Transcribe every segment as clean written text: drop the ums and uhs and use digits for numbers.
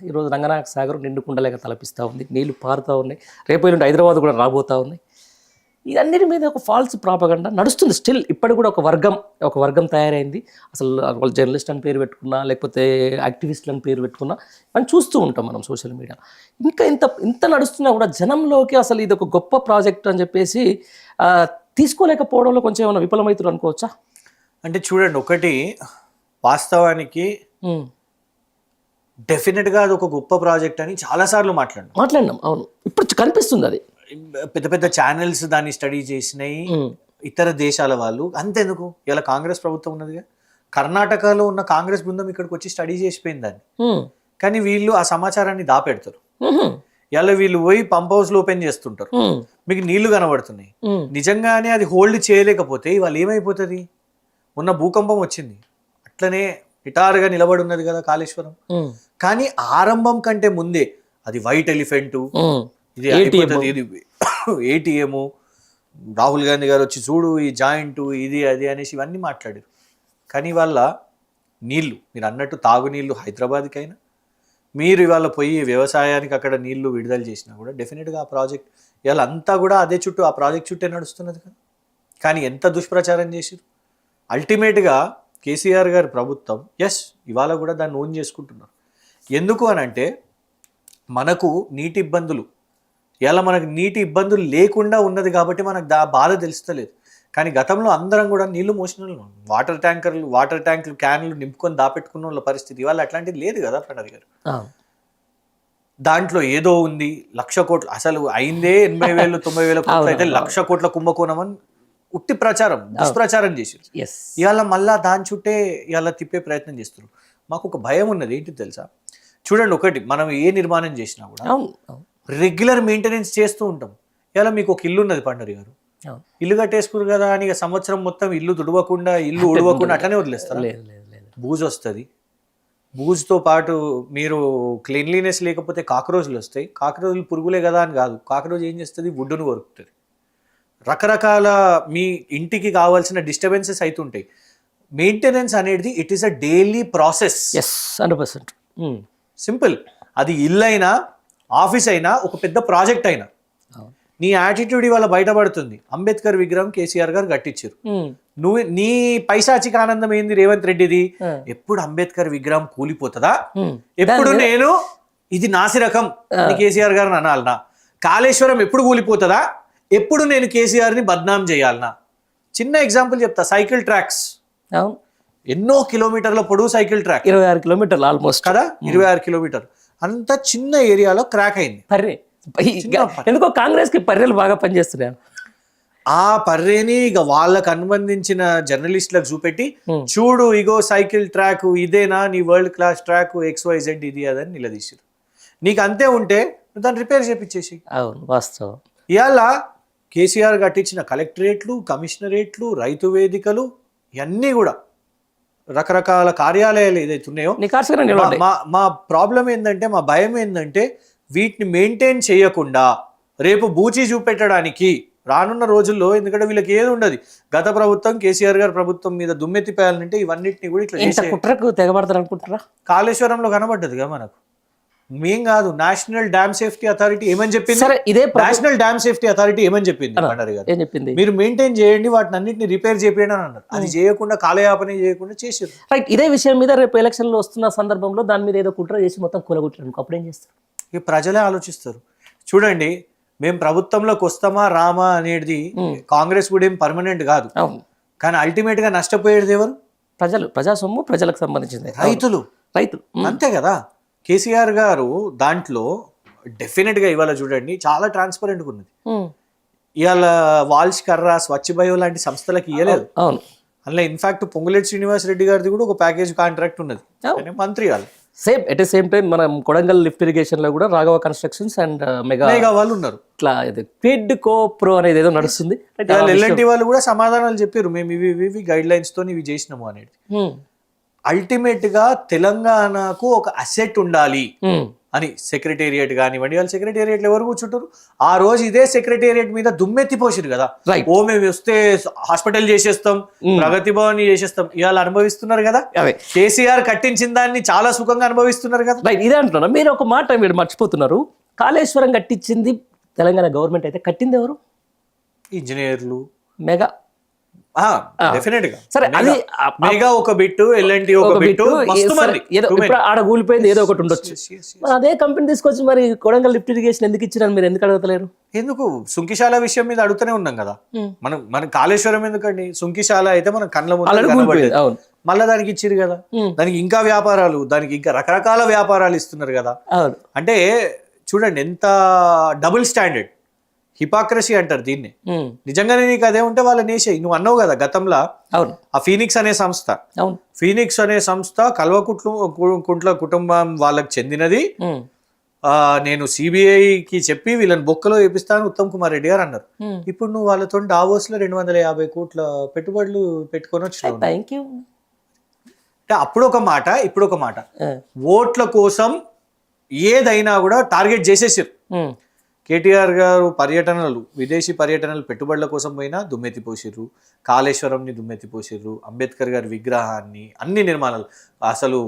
ఈరోజు రంగనాయక సాగర్ నిండుకుండలేక తలపిస్తూ ఉంది, నీళ్లు పారుతూ ఉన్నాయి, రేపు ఎల్లుండి హైదరాబాద్ కూడా రాబోతూ ఉన్నాయి. ఇదన్నిటి మీద ఒక ఫాల్స్ ప్రాపగండా నడుస్తుంది స్టిల్. ఇప్పటికి కూడా ఒక వర్గం తయారైంది. అసలు వాళ్ళు జర్నలిస్ట్ అని పేరు పెట్టుకున్నా, లేకపోతే యాక్టివిస్టులు అని పేరు పెట్టుకున్నా మనం చూస్తూ ఉంటాం మనం సోషల్ మీడియా. ఇంకా ఇంత నడుస్తున్నా కూడా జనంలోకి అసలు ఇది ఒక గొప్ప ప్రాజెక్ట్ అని చెప్పేసి తీసుకోలేకపోవడంలో కొంచెం ఏమైనా విఫలమవుతారు అనుకోవచ్చా? అంటే చూడండి, ఒకటి వాస్తవానికి డెఫినెట్గా అది ఒక గొప్ప ప్రాజెక్ట్ అని చాలాసార్లు మాట్లాడినాం. అవును, ఇప్పుడు కనిపిస్తుంది అది. పెద్ద పెద్ద ఛానల్స్ దాన్ని స్టడీ చేసినాయి, ఇతర దేశాల వాళ్ళు. అంతెందుకు, ఇలా కాంగ్రెస్ ప్రభుత్వం ఉన్నదిగా, కర్ణాటకలో ఉన్న కాంగ్రెస్ బృందం ఇక్కడికి వచ్చి స్టడీ చేసిపోయింది దాన్ని. కానీ వీళ్ళు ఆ సమాచారాన్ని దాపెడతారు. ఇలా వీళ్ళు పోయి పంప్ హౌస్లు ఓపెన్ చేస్తుంటారు, మీకు నీళ్లు కనబడుతున్నాయి. నిజంగానే అది హోల్డ్ చేయలేకపోతే ఇవాళ ఏమైపోతుంది? మొన్న భూకంపం వచ్చింది, అట్లనే హిటారుగా నిలబడి ఉన్నది కదా కాళేశ్వరం. కానీ ఆరంభం కంటే ముందే అది వైట్ ఎలిఫెంట్, ఇది అయిపోతుంది, ఇది ఏటీఎం, రాహుల్ గాంధీ గారు వచ్చి చూడు ఈ జాయింట్ ఇది అది అనేసి ఇవన్నీ మాట్లాడారు. కానీ వాళ్ళ నీళ్లు, మీరు అన్నట్టు తాగునీళ్ళు హైదరాబాద్కైనా, మీరు ఇవాళ పోయి వ్యవసాయానికి అక్కడ నీళ్లు విడుదల చేసినా కూడా డెఫినెట్గా ఆ ప్రాజెక్ట్ ఇవాళ అంతా కూడా అదే చుట్టూ, ఆ ప్రాజెక్ట్ చుట్టే నడుస్తున్నది కదా. కానీ ఎంత దుష్ప్రచారం చేసారు. అల్టిమేట్గా కేసీఆర్ గారి ప్రభుత్వం ఇవాళ కూడా దాన్ని ఓన్ చేసుకుంటున్నారు. ఎందుకు అని అంటే మనకు నీటి ఇబ్బందులు, ఇలా మనకు నీటి ఇబ్బందులు లేకుండా ఉన్నది కాబట్టి మనకు బాధ తెలుస్తలేదు. కానీ గతంలో అందరం కూడా నీళ్లు మోసిన వాళ్ళు, వాటర్ ట్యాంకులు క్యాన్లు నింపుకొని దాపెట్టుకున్న వాళ్ళ పరిస్థితి. ఇవాళ అట్లాంటిది లేదు కదా పండరి గారు. దాంట్లో ఏదో ఉంది 1,00,000 కోట్లు, అసలు అయిందే 80,000 90,000 కోట్లు అయితే 1,00,000 కోట్ల కుంభకోణం అని ఉట్టి ప్రచారం, దుష్ప్రచారం చేసి ఇవాళ మళ్ళా దాని చుట్టే ఇవాళ తిప్పే ప్రయత్నం చేస్తున్నారు. మాకు ఒక భయం ఉన్నది, ఏంటి తెలుసా? చూడండి, ఒకటి మనం ఏ నిర్మాణం చేసినా కూడా రెగ్యులర్ మెయింటెనెన్స్ చేస్తూ ఉంటాం. ఇలా మీకు ఒక ఇల్లు ఉన్నది పండరి గారు, ఇల్లు కట్టేసుకున్నారు కదా అని సంవత్సరం మొత్తం ఇల్లు తుడవకుండా ఇల్లు ఉడవకుండా అట్లనే వదిలేస్తారు. బూజు వస్తుంది, బూజుతో పాటు మీరు క్లీన్లీనెస్ లేకపోతే కాక్రోచ్లు వస్తాయి. కాక్రోచ్లు పురుగులే కదా అని కాదు, కాక్రోచ్ ఏం చేస్తుంది, వుడ్డును కొరుకుతుంది. రకరకాల మీ ఇంటికి కావాల్సిన డిస్టర్బెన్సెస్ అవుతుంటాయి. మెయింటెనెన్స్ అనేది it is a daily process. 100% simple. అది ఇల్లు అయినా, ఆఫీస్ అయినా, ఒక పెద్ద ప్రాజెక్ట్ అయినా నీ యాటిట్యూడ్ ఇవాళ బయటపడుతుంది. అంబేద్కర్ విగ్రహం కేసీఆర్ గారు కట్టించారు. నువ్వు నీ పైశాచిక ఆనందం ఏంది రేవంత్ రెడ్డిది? ఎప్పుడు అంబేద్కర్ విగ్రహం కూలిపోతుందా, ఎప్పుడు నేను ఇది నాసిరకం అని కేసీఆర్ గారిని అనాలనా? కాళేశ్వరం ఎప్పుడు కూలిపోతుందా, ఎప్పుడు నేను కేసీఆర్ని బద్నాం చేయాలనా? చిన్న ఎగ్జాంపుల్ చెప్తా, సైకిల్ ట్రాక్స్, ఎన్నో కిలోమీటర్ల పొడవు సైకిల్ ట్రాక్, 26 కిలోమీటర్లు ఆల్మోస్ట్ కదా, 26 కిలోమీటర్లు. అంత చిన్న ఏరియాలో క్రాక్ అయింది. ఎందుకో కాంగ్రెస్ కి పర్రెలు బాగా పనిచేస్తున్నాయి. ఆ పర్రేని ఇక వాళ్ళకు అనుబంధించిన జర్నలిస్టులకు చూపెట్టి, చూడు ఇగో సైకిల్ ట్రాక్ ఇదేనా నీ వరల్డ్ క్లాస్ ట్రాక్ XYZ ఇది అదని నిలదీసారు. నీకు అంతే ఉంటే దాన్ని రిపేర్ చేపించేసి. అవును, వాస్తవం. ఇవాళ కేసీఆర్ కట్టించిన కలెక్టరేట్లు, కమిషనరేట్లు, రైతు వేదికలు ఇవన్నీ కూడా రకరకాల కార్యాలయాలు ఏదైతే ఉన్నాయో, మా ప్రాబ్లం ఏంటంటే, మా భయం ఏంటంటే వీటిని మెయింటైన్ చేయకుండా రేపు బూచి చూపెట్టడానికి రానున్న రోజుల్లో, ఎందుకంటే వీళ్ళకి ఏది ఉండదు. గత ప్రభుత్వం కేసీఆర్ గారి ప్రభుత్వం మీద దుమ్మెత్తిపేయాలంటే ఇవన్నిటిని కూడా ఇట్లా కుట్రకు తెగబడతారు అనుకుంటారా? కాళేశ్వరంలో కనబడ్డదిగా మనకు. మేం కాదు, నేషనల్ డ్యామ్ సేఫ్టీ అథారిటీ ఏమని చెప్పింది? నేషనల్ డ్యామ్ సేఫ్టీ అథారిటీ ఏమని చెప్పింది? పండరి గారు, మీరు మెయింటైన్ చేయండి, వాటిని అన్నింటినీ రిపేర్ చేయండి అని అన్నారు. అది చేయకుండా, కాలయాపన చేయకుండా చేసారు. రైట్. ఇదే విషయం మీద రేపు ఎలక్షన్లు వస్తున్న సందర్భంలో దాని మీద ఏదో కుట్ర చేసి మొత్తం కూలగొట్టారు, అప్పుడు ఏం చేస్తారు? ఇక ప్రజలే ఆలోచిస్తారు. చూడండి, మేము ప్రభుత్వంలోకి వస్తామా రామా అనేది కాంగ్రెస్ కూడా ఏం పర్మనెంట్ కాదు. కానీ అల్టిమేట్ గా నష్టపోయేది ఎవరు? ప్రజలు. ప్రజా సొమ్ము ప్రజలకు సంబంధించింది, రైతులు. అంతే కదా. కేసీఆర్ గారు దాంట్లో డెఫినెట్గా ఇవాళ చూడండి చాలా ట్రాన్స్పరెంట్గా ఉన్నది. ఇవాళ వాల్ష్ కర్రా, స్వచ్ఛ బయో లాంటి సంస్థలకు ఇవ్వలేదు. అందులో ఇన్ఫాక్ట్ పొంగులేటి శ్రీనివాస్ రెడ్డి గారిది కూడా ఒక ప్యాకేజ్ కాంట్రాక్ట్ ఉన్నది, మంత్రి వాళ్ళు. Same at the same time మనం కొడంగల్ లిఫ్ట్ ఇరిగేషన్ లో కూడా రాఘవ కన్స్ట్రక్షన్స్ అండ్ మెగా వాళ్ళు ఉన్నారు. ఇట్లా క్విడ్ కో ప్రో అనేది ఏదో నడుస్తుంది. ఎల్ఎన్టీ వాళ్ళు కూడా సమాధానాలు చెప్పారు, మేము ఇవి గైడ్ లైన్స్ తో ఇవి చేసినాము అనేది. అల్టిమేట్ గా తెలంగాణకు ఒక అసెట్ ఉండాలి అని సెక్రటేరియట్ కానివ్వండి, వాళ్ళు సెక్రటేరియట్లు ఎవరు కూర్చుంటారు? ఆ రోజు ఇదే సెక్రటేరియట్ మీద దుమ్మెత్తిపోసిరు కదా, Right. ఓ మేము వస్తే హాస్పిటల్ చేసేస్తాం, ప్రగతి భవన్ చేసేస్తాం, ఇవాళ అనుభవిస్తున్నారు కదా. అవే కేసీఆర్ కట్టించిన దాన్ని చాలా సుఖంగా అనుభవిస్తున్నారు కదా. రైట్, ఇదే అంటున్నా. మీరు ఒక మాట మీరు మర్చిపోతున్నారు. కాళేశ్వరం కట్టించింది తెలంగాణ గవర్నమెంట్ అయితే కట్టింది ఎవరు? ఇంజనీర్లు. మెగా. డెఫినెట్ గా సరే, అది మెగా ఒక బిట్టు, ఎల్ఎన్టీ ఒక బిట్టు, మస్తు మంది. ఏదో ఇప్పుడు ఆడ కూలిపోయింది, ఏదో ఒకటి ఉండొచ్చు. మరి అదే కంపెనీ తీసుకొచ్చి మరి కొడంగల్ లిఫ్ట్ ఇరిగేషన్ ఎందుకు ఇచ్చిరని మీరు ఎందుకు అడగలేరు? ఎందుకు సుంకిశాల విషయం మీద అడుగుతూనే ఉన్నాం కదా. మన కాళేశ్వరం ఎందుకండి, సుంకిశాల అయితే మనం కళ్ళ ముందు కనబడేది. అవును, మళ్ళా దానికి ఇచ్చిరు కదా, దానికి ఇంకా వ్యాపారాలు, దానికి ఇంకా రకరకాల వ్యాపారాలు ఇస్తున్నారు కదా. అవును. అంటే చూడండి ఎంత డబుల్ స్టాండర్డ్, హిపాక్రసీ అంటారు దీన్ని. నిజంగానే నీకు అదే ఉంటే వాళ్ళని వేసేయి. నువ్వు అన్నావు కదా గతంలో, అవును, ఆ ఫీనిక్స్ అనే సంస్థ, అవును, ఫీనిక్స్ అనే సంస్థ కల్వకుంట్ల కుటుంబం వాళ్ళకి చెందినది. నేను సిబిఐకి చెప్పి వీళ్ళని బొక్కలో వేపిస్తాను ఉత్తమ్ కుమార్ రెడ్డి గారు అన్నారు. ఇప్పుడు నువ్వు వాళ్ళతో డావోస్ లో 250 కోట్ల పెట్టుబడులు పెట్టుకొని వచ్చినావు. Thank you. అంటే అప్పుడు ఒక మాట, ఇప్పుడు ఒక మాట. ఓట్ల కోసం ఏదైనా కూడా టార్గెట్ చేసేసారు. కేటీఆర్ గారు పర్యటనలు, విదేశీ పర్యటనలు పెట్టుబడుల కోసం పోయినా దుమ్మెత్తిపోసిర్రు, కాళేశ్వరంని దుమ్మెత్తిపోసిర్రు, అంబేద్కర్ గారి విగ్రహాన్ని, అన్ని నిర్మాణాలు, అసలు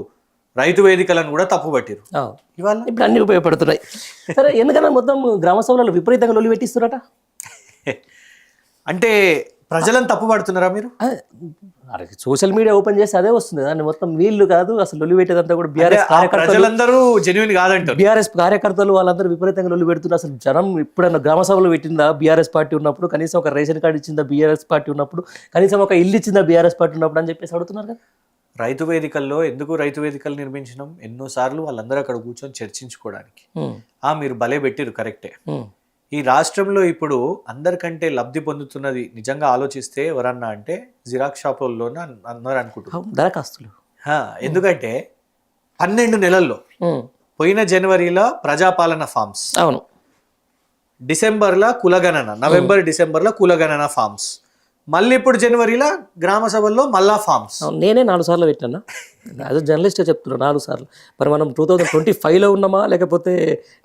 రైతు వేదికలను కూడా తప్పుపట్టిరు. ఇవాళ ఇప్పుడు అన్ని ఉపయోగపడుతున్నాయి. సరే, ఎందుకన్నా మొత్తం గ్రామ సభలలో విపరీతంగా లొల్లి పెట్టిస్తున్నారట. అంటే ప్రజలను తప్పుపడుతున్నారా మీరు? అరే, సోషల్ మీడియా ఓపెన్ చేస్తే అదే వస్తుంది. దాన్ని మొత్తం వీళ్ళు కాదు, అసలు లొల్లి పెట్టేదంతా కూడా బీఆర్ఎస్ కార్యకర్తలు. ప్రజలందరూ జెన్యూన్ కాదంటారు. బీఆర్ఎస్ కార్యకర్తలు వాళ్ళందరూ విపరీతంగా లొల్లి పెడుతున్నారు. అసలు జనం ఇప్పుడన్నా గ్రామ సభలో పెట్టిందా బీఆర్ఎస్ పార్టీ ఉన్నప్పుడు? కనీసం ఒక రేషన్ కార్డు ఇచ్చిందా బీఆర్ఎస్ పార్టీ ఉన్నప్పుడు? కనీసం ఒక ఇల్లు ఇచ్చిందా బీఆర్ఎస్ పార్టీ ఉన్నప్పుడు అని చెప్పేసి అడుగుతున్నారు కదా. రైతు వేదికల్లో ఎందుకు రైతు వేదికలు నిర్మించినాం? ఎన్నోసార్లు వాళ్ళందరూ అక్కడ కూర్చొని చర్చించుకోవడానికి. మీరు భలే పెట్టిరు, కరెక్టే. ఈ రాష్ట్రంలో ఇప్పుడు అందరికంటే లబ్ధి పొందుతున్నది నిజంగా ఆలోచిస్తే ఎవరన్నా అంటే జిరాక్స్ షాపుల్లోనే అందరూ అనుకుంటున్నారు, దరఖాస్తులు. ఎందుకంటే 12 నెలల్లో, పోయిన జనవరిలో ప్రజాపాలన ఫామ్స్, అవును, డిసెంబర్లో కులగణన, నవంబర్ డిసెంబర్లో కులగణన ఫామ్స్, మళ్ళీ ఇప్పుడు జనవరిలో గ్రామ సభల్లో మళ్ళా ఫామ్స్. నేనే 4 సార్లు పెట్టినా. అదే జర్నలిస్టే చెప్తున్నా, 4 సార్లు. మరి మనం 2025లో ఉన్నామా లేకపోతే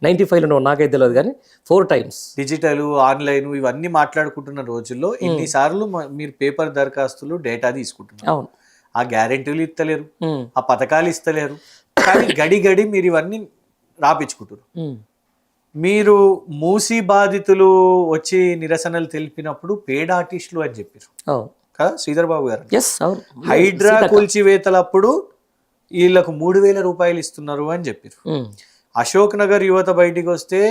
95లో ఉన్నామా నాకైతే తెలియదు, కానీ 4 times. డిజిటల్, ఆన్లైన్ ఇవన్నీ మాట్లాడుకుంటున్న రోజుల్లో ఇన్నిసార్లు మీరు పేపర్ దరఖాస్తులు, డేటా తీసుకుంటున్నారు. అవును, ఆ గ్యారెంటీలు ఇస్తలేరు, ఆ పథకాలు ఇస్తలేరు, కానీ గడి గడి మీరు ఇవన్నీ రాపించుకుంటారు. మీరు మూసీ బాధితులు వచ్చి నిరసనలు తెలిపినప్పుడు పేడ్ ఆర్టిస్టులు అని చెప్పారు కదా శ్రీధర్ బాబు గారు. హైడ్రా కూల్చివేతలప్పుడు వీళ్ళకు 3,000 రూపాయలు ఇస్తున్నారు అని చెప్పారు. అశోక్ నగర్ యువత బయటికి వస్తే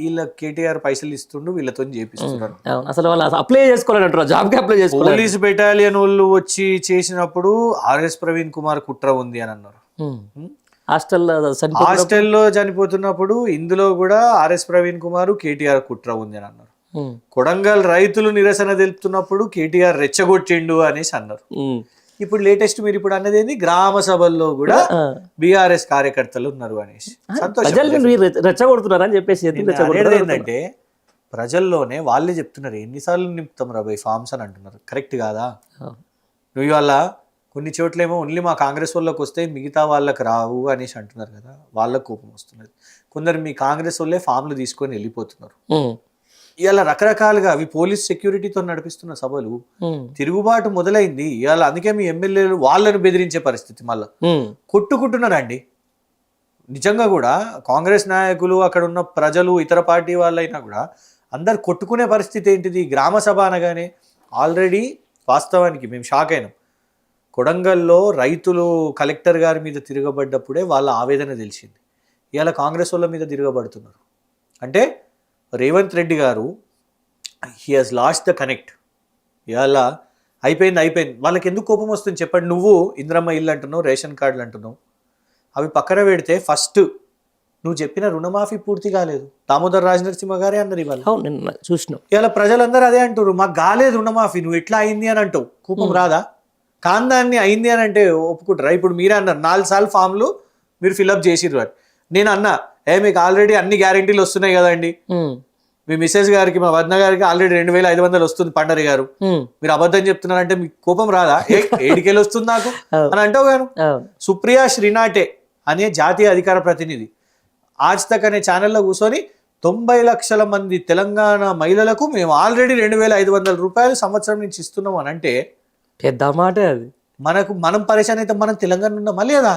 వీళ్ళకి కేటీఆర్ పైసలు ఇస్తుండు, వీళ్ళతో చేపిస్తున్నారు. అసలు వాళ్ళు అప్లై చేసుకోవాలంటారు, జాబ్ కి అప్లై చేసుకోవాలి. పోలీస్ బెటాలియన్ వాళ్ళు వచ్చి చేసినప్పుడు ఆర్ఎస్ ప్రవీణ్ కుమార్ కుట్ర ఉంది అని అన్నారు. హాస్టల్లో చనిపోతున్నప్పుడు ఇందులో కూడా ఆర్ఎస్ ప్రవీణ్ కుమార్, కేటీఆర్ కుట్ర ఉంది అని అన్నారు. కొడంగల్ రైతులు నిరసన తెలుపుతున్నప్పుడు కేటీఆర్ రెచ్చగొట్టిండు అనేసి అన్నారు. ఇప్పుడు లేటెస్ట్ మీరు ఇప్పుడు అన్నది ఏంది, గ్రామ సభల్లో కూడా బీఆర్ఎస్ కార్యకర్తలు ఉన్నారు అనేసి. రెచ్చగొడుతున్నారని చెప్పేసి ఏంటంటే ప్రజల్లోనే వాళ్ళే చెప్తున్నారు, ఎన్నిసార్లు నింపుతాం రాబోయ్ ఫామ్స్ అని అంటున్నారు. కరెక్ట్ కాదా? నువ్వు ఇవాళ కొన్ని చోట్లేమో ఓన్లీ మా కాంగ్రెస్ వాళ్ళకి వస్తే మిగతా వాళ్ళకి రావు అనేసి అంటున్నారు కదా, వాళ్ళకు కోపం వస్తున్నది. కొందరు మీ కాంగ్రెస్ వాళ్ళే ఫామ్లు తీసుకొని వెళ్ళిపోతున్నారు. ఇవాళ రకరకాలుగా అవి పోలీస్ సెక్యూరిటీతో నడిపిస్తున్న సభలు, తిరుగుబాటు మొదలైంది ఇవాళ. అందుకే మీ ఎమ్మెల్యేలు వాళ్ళను బెదిరించే పరిస్థితి, మళ్ళా కొట్టుకుంటున్నారండి. నిజంగా కూడా కాంగ్రెస్ నాయకులు, అక్కడ ఉన్న ప్రజలు, ఇతర పార్టీ వాళ్ళైనా కూడా అందరు కొట్టుకునే పరిస్థితి ఏంటిది? గ్రామ సభ అనగానే ఆల్రెడీ వాస్తవానికి మేము షాక్ అయినాం. కొడంగల్లో రైతులు కలెక్టర్ గారి మీద తిరగబడ్డప్పుడే వాళ్ళ ఆవేదన తెలిసింది. ఇవాళ కాంగ్రెస్ వాళ్ళ మీద తిరగబడుతున్నారు. అంటే రేవంత్ రెడ్డి గారు he has last the connect. ఇవాళ అయిపోయింది. వాళ్ళకి ఎందుకు కోపం వస్తుంది చెప్పండి? నువ్వు ఇంద్రమ్మ ఇల్లు అంటున్నావు, రేషన్ కార్డులు అంటున్నావు, అవి పక్కన పెడితే ఫస్ట్ నువ్వు చెప్పిన రుణమాఫీ పూర్తి కాలేదు. దామోదర్ రాజనరసింహ గారే అన్నారు ఇవాళ, చూసినావు. ఇవాళ ప్రజలందరూ అదే అంటారు, మాకు కాలేదు రుణమాఫీ, నువ్వు ఎట్లా అయింది అని అంటావు. కోపం రాదా? కాందాన్ని అయింది అని అంటే ఒప్పుకుంటారా? ఇప్పుడు మీరే అన్నారు 4 సార్లు ఫామ్లు మీరు ఫిల్అప్ చేసిర్రు అని. నేను అన్నా, మీకు ఆల్రెడీ అన్ని గ్యారెంటీలు వస్తున్నాయి కదండి, మీ మిస్సెస్ గారికి, మా వదిన గారికి ఆల్రెడీ 2,500 వస్తుంది పండరి గారు, మీరు అబద్ధం చెప్తున్నారంటే మీకు కోపం రాదా? ఏడికెళ్ళి వస్తుంది నాకు అని అంటావు గాను. సుప్రియా శ్రీనాటే అనే జాతీయ అధికార ప్రతినిధి ఆజ్ తక్ అనే ఛానల్లో కూర్చొని 90 లక్షల మంది తెలంగాణ మహిళలకు మేము ఆల్రెడీ 2,500 రూపాయలు సంవత్సరం నుంచి ఇస్తున్నాం అని అంటే పెద్ద మాట అది. మనం పరేషాన్ అయితే మనం తెలంగాణ ఉన్నామా లేదా?